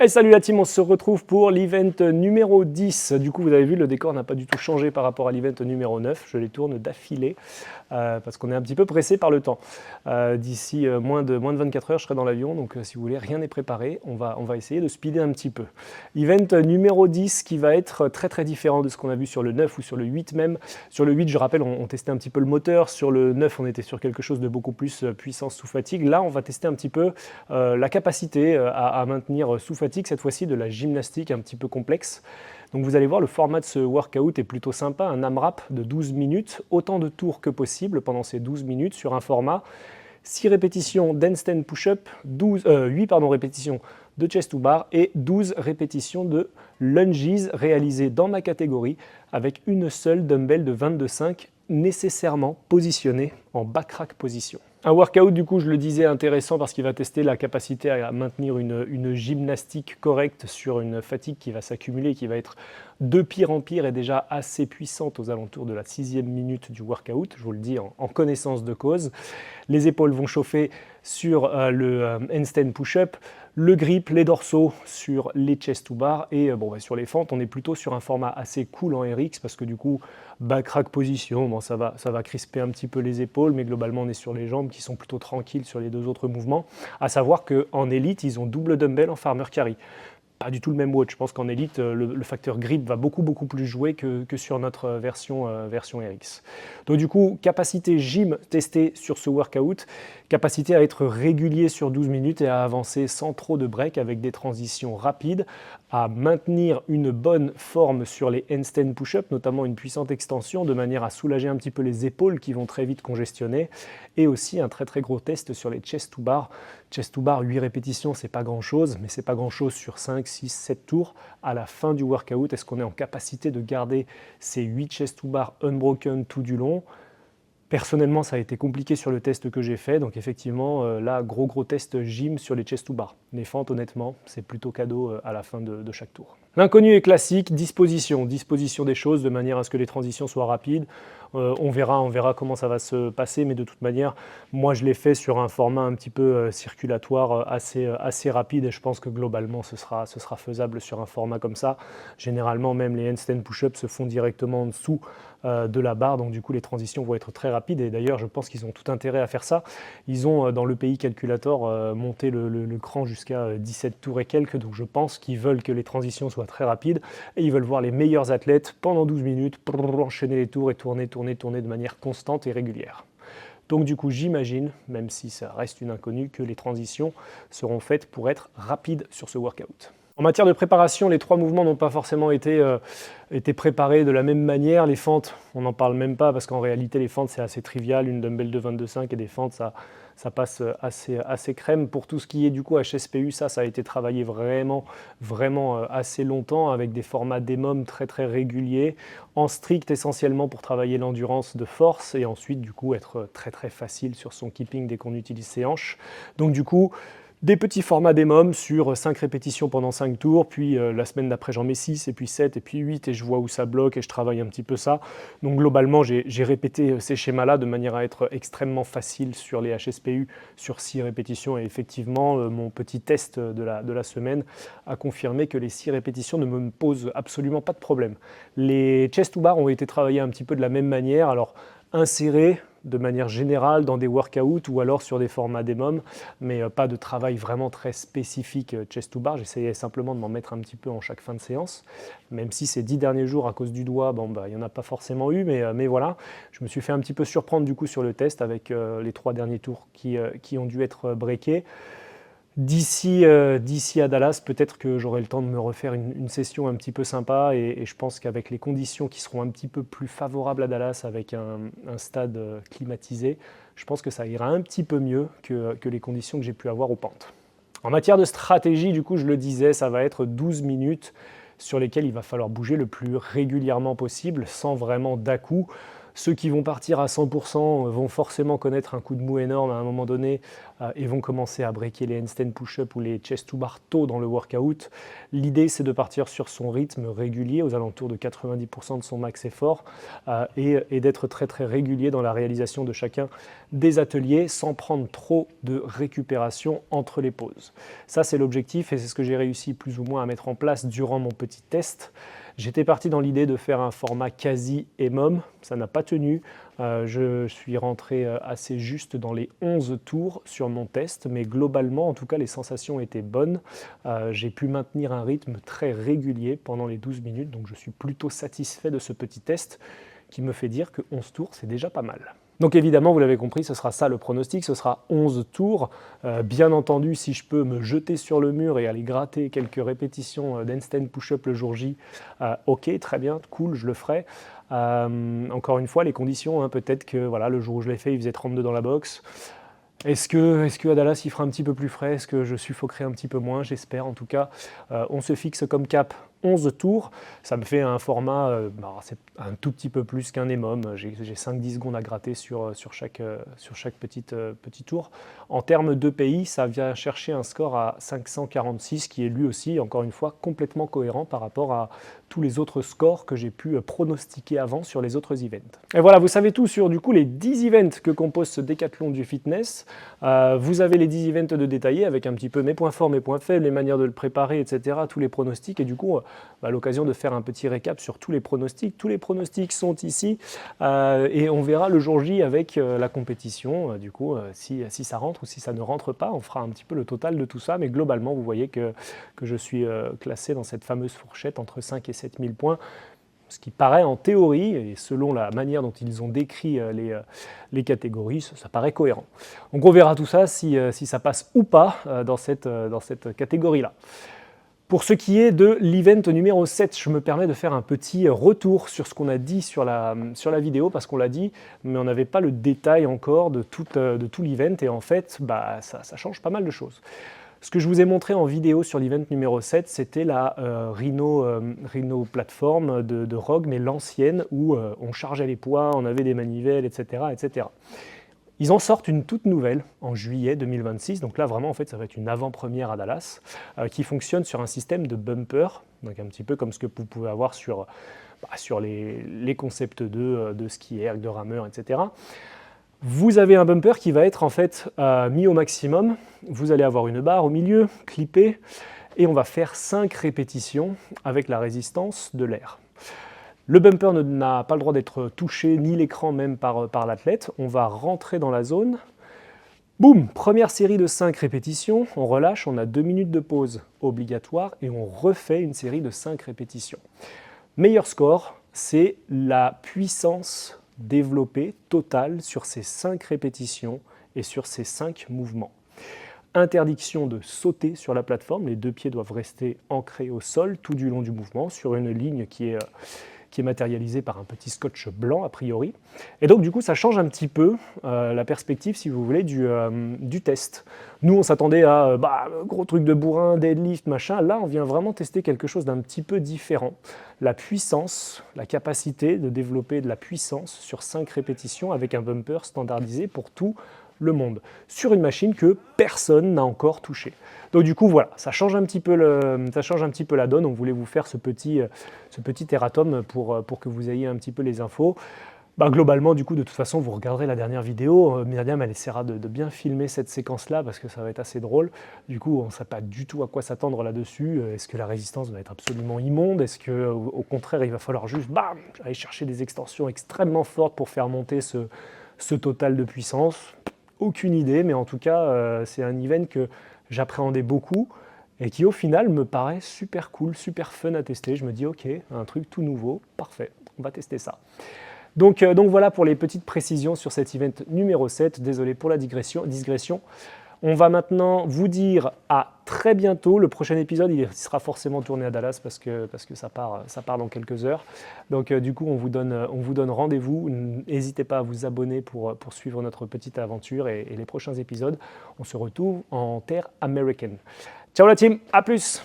Hey, salut la team, on se retrouve pour l'event numéro 10. Du coup, vous avez vu, le décor n'a pas du tout changé par rapport à l'event numéro 9. Je les tourne d'affilée parce qu'on est un petit peu pressé par le temps. D'ici moins de 24 heures, je serai dans l'avion. Donc, si vous voulez, rien n'est préparé. On va essayer de speeder un petit peu. Event numéro 10 qui va être très très différent de ce qu'on a vu sur le 9 ou sur le 8 même. Sur le 8, je rappelle, on testait un petit peu le moteur. Sur le 9, on était sur quelque chose de beaucoup plus puissance sous fatigue. Là, on va tester un petit peu la capacité à maintenir sous fatigue, cette fois-ci de la gymnastique un petit peu complexe. Donc vous allez voir, le format de ce workout est plutôt sympa, un AMRAP de 12 minutes, autant de tours que possible pendant ces 12 minutes sur un format 6 répétitions d'handstand push-up, 8 répétitions de chest to bar et 12 répétitions de lunges réalisées dans ma catégorie avec une seule dumbbell de 22,5 nécessairement positionnée en back rack position. Un workout, du coup, je le disais, intéressant parce qu'il va tester la capacité à maintenir une gymnastique correcte sur une fatigue qui va s'accumuler, qui va être de pire en pire et déjà assez puissante aux alentours de la 6e minute du workout, je vous le dis en connaissance de cause. Les épaules vont chauffer sur le handstand push-up, le grip, les dorsaux sur les chest to bar et sur les fentes, on est plutôt sur un format assez cool en RX parce que du coup, back rack position, ça va crisper un petit peu les épaules, mais globalement on est sur les jambes qui sont plutôt tranquilles sur les deux autres mouvements. À savoir qu'en élite, ils ont double dumbbell en farmer carry. Pas du tout le même watch. Je pense qu'en élite, le facteur grip va beaucoup plus jouer que sur notre version RX. Donc du coup, capacité gym testée sur ce workout, capacité à être régulier sur 12 minutes et à avancer sans trop de break avec des transitions rapides, à maintenir une bonne forme sur les handstand push-up, notamment une puissante extension de manière à soulager un petit peu les épaules qui vont très vite congestionner, et aussi un très gros test sur les chest to bar. Chest to bar, 8 répétitions, c'est pas grand chose, mais c'est pas grand chose sur 5, 6, 7 tours. À la fin du workout, est-ce qu'on est en capacité de garder ces 8 chest to bar unbroken tout du long? Personnellement, ça a été compliqué sur le test que j'ai fait, donc effectivement, là, gros test gym sur les chest to bar. Les fentes, honnêtement, c'est plutôt cadeau à la fin de chaque tour. L'inconnu est classique, disposition des choses de manière à ce que les transitions soient rapides. On verra comment ça va se passer, mais de toute manière, moi je l'ai fait sur un format un petit peu circulatoire assez rapide et je pense que globalement ce sera faisable sur un format comme ça. Généralement, même les handstand push-ups se font directement en dessous de la barre, donc du coup les transitions vont être très rapides et d'ailleurs je pense qu'ils ont tout intérêt à faire ça. Ils ont dans le pays calculator monté le cran jusqu'à 17 tours et quelques, donc je pense qu'ils veulent que les transitions soient très rapides et ils veulent voir les meilleurs athlètes pendant 12 minutes enchaîner les tours et tourner de manière constante et régulière. Donc du coup, j'imagine, même si ça reste une inconnue, que les transitions seront faites pour être rapides sur ce workout. En matière de préparation, les 3 mouvements n'ont pas forcément été préparés de la même manière. Les fentes, on n'en parle même pas parce qu'en réalité, les fentes, c'est assez trivial. Une dumbbell de 22,5 et des fentes, ça passe assez crème. Pour tout ce qui est du coup HSPU, ça a été travaillé vraiment assez longtemps avec des formats DEMOM très réguliers, en strict essentiellement pour travailler l'endurance de force et ensuite du coup être très facile sur son keeping dès qu'on utilise ses hanches. Donc du coup, des petits formats DEMOM sur 5 répétitions pendant 5 tours, puis la semaine d'après j'en mets 6, et puis 7, et puis 8, et je vois où ça bloque, et je travaille un petit peu ça. Donc globalement, j'ai répété ces schémas-là de manière à être extrêmement facile sur les HSPU, sur 6 répétitions, et effectivement, mon petit test de la semaine a confirmé que les 6 répétitions ne me posent absolument pas de problème. Les chest to bar ont été travaillés un petit peu de la même manière, alors insérés de manière générale dans des workouts ou alors sur des formats DEMOM, mais pas de travail vraiment très spécifique chest to bar. J'essayais simplement de m'en mettre un petit peu en chaque fin de séance, même si ces 10 derniers jours à cause du doigt, il n'y en a pas forcément eu, mais voilà. Je me suis fait un petit peu surprendre du coup sur le test avec les 3 derniers tours qui ont dû être breakés. D'ici à Dallas, peut-être que j'aurai le temps de me refaire une session un petit peu sympa et je pense qu'avec les conditions qui seront un petit peu plus favorables à Dallas avec un stade climatisé, je pense que ça ira un petit peu mieux que les conditions que j'ai pu avoir aux pentes. En matière de stratégie, du coup, je le disais, ça va être 12 minutes sur lesquelles il va falloir bouger le plus régulièrement possible sans vraiment d'à-coups. Ceux qui vont partir à 100% vont forcément connaître un coup de mou énorme à un moment donné et vont commencer à breaker les handstand push-up ou les chest to bar tôt dans le workout. L'idée, c'est de partir sur son rythme régulier, aux alentours de 90% de son max effort, et d'être très très régulier dans la réalisation de chacun des ateliers sans prendre trop de récupération entre les pauses. Ça, c'est l'objectif et c'est ce que j'ai réussi plus ou moins à mettre en place durant mon petit test. J'étais parti dans l'idée de faire un format quasi EMOM, ça n'a pas tenu. Je suis rentré assez juste dans les 11 tours sur mon test, mais globalement, en tout cas, les sensations étaient bonnes. J'ai pu maintenir un rythme très régulier pendant les 12 minutes, donc je suis plutôt satisfait de ce petit test qui me fait dire que 11 tours, c'est déjà pas mal. Donc évidemment, vous l'avez compris, ce sera ça le pronostic, ce sera 11 tours. Bien entendu, si je peux me jeter sur le mur et aller gratter quelques répétitions d'handstand push-up le jour J, ok, très bien, cool, je le ferai. Encore une fois, les conditions, peut-être que voilà, le jour où je l'ai fait, il faisait 32 dans la boxe. Est-ce que à Dallas, il fera un petit peu plus frais? Est-ce que je suffoquerai un petit peu moins? J'espère en tout cas. On se fixe comme cap 11 tours. Ça me fait un format, c'est un tout petit peu plus qu'un EMOM. J'ai 5-10 secondes à gratter sur chaque petit tour. En termes de pays, ça vient chercher un score à 546 qui est lui aussi, encore une fois, complètement cohérent par rapport à tous les autres scores que j'ai pu pronostiquer avant sur les autres events. Et voilà, vous savez tout sur du coup les 10 events que compose ce décathlon du fitness. Vous avez les 10 events de détaillés avec un petit peu mes points forts, mes points faibles, les manières de le préparer, etc., tous les pronostics. Et du coup, l'occasion de faire un petit récap sur tous les pronostics. Tous les pronostics sont ici et on verra le jour J avec la compétition. Du coup, si ça rentre ou si ça ne rentre pas, on fera un petit peu le total de tout ça. Mais globalement, vous voyez que je suis classé dans cette fameuse fourchette entre 5 et 7 000 points. Ce qui paraît en théorie, et selon la manière dont ils ont décrit les catégories, ça paraît cohérent. Donc on verra tout ça si ça passe ou pas dans cette catégorie-là. Pour ce qui est de l'event numéro 7, je me permets de faire un petit retour sur ce qu'on a dit sur la vidéo, parce qu'on l'a dit, mais on n'avait pas le détail encore de tout l'event, et en fait, ça change pas mal de choses. Ce que je vous ai montré en vidéo sur l'event numéro 7, c'était la Rhino plateforme de Rogue, mais l'ancienne, où on chargeait les poids, on avait des manivelles, etc., etc. Ils en sortent une toute nouvelle en juillet 2026, donc là vraiment en fait ça va être une avant-première à Dallas, qui fonctionne sur un système de bumper, donc un petit peu comme ce que vous pouvez avoir sur les concepts de ski erg, de rameur, etc. Vous avez un bumper qui va être en fait mis au maximum. Vous allez avoir une barre au milieu, clippée, et on va faire 5 répétitions avec la résistance de l'air. Le bumper n'a pas le droit d'être touché, ni l'écran même par l'athlète. On va rentrer dans la zone. Boum, première série de 5 répétitions, on relâche, on a 2 minutes de pause obligatoire et on refait une série de 5 répétitions. Meilleur score, c'est la puissance développée totale sur ces 5 répétitions et sur ces 5 mouvements. Interdiction de sauter sur la plateforme, les 2 pieds doivent rester ancrés au sol tout du long du mouvement sur une ligne qui est matérialisée par un petit scotch blanc a priori. Et donc du coup ça change un petit peu la perspective, si vous voulez, du test. Nous on s'attendait à gros truc de bourrin, deadlift, machin. Là on vient vraiment tester quelque chose d'un petit peu différent. La puissance, la capacité de développer de la puissance sur 5 répétitions avec un bumper standardisé pour tout le monde, sur une machine que personne n'a encore touchée. Donc du coup voilà, ça change un petit peu la donne. On voulait vous faire ce petit erratum pour que vous ayez un petit peu les infos. Globalement, du coup, de toute façon, vous regarderez la dernière vidéo. Myriam, elle essaiera de bien filmer cette séquence-là parce que ça va être assez drôle. Du coup, on ne sait pas du tout à quoi s'attendre là-dessus. Est-ce que la résistance va être absolument immonde? Est-ce qu'au contraire, il va falloir juste aller chercher des extensions extrêmement fortes pour faire monter ce total de puissance? Aucune idée, mais en tout cas, c'est un event que j'appréhendais beaucoup et qui au final me paraît super cool, super fun à tester. Je me dis ok, un truc tout nouveau, parfait, on va tester ça. Donc voilà pour les petites précisions sur cet event numéro 7. Désolé pour la digression. On va maintenant vous dire à très bientôt. Le prochain épisode, il sera forcément tourné à Dallas parce que ça part dans quelques heures. Donc du coup, on vous donne rendez-vous. N'hésitez pas à vous abonner pour suivre notre petite aventure et les prochains épisodes. On se retrouve en terre américaine. Ciao la team, à plus!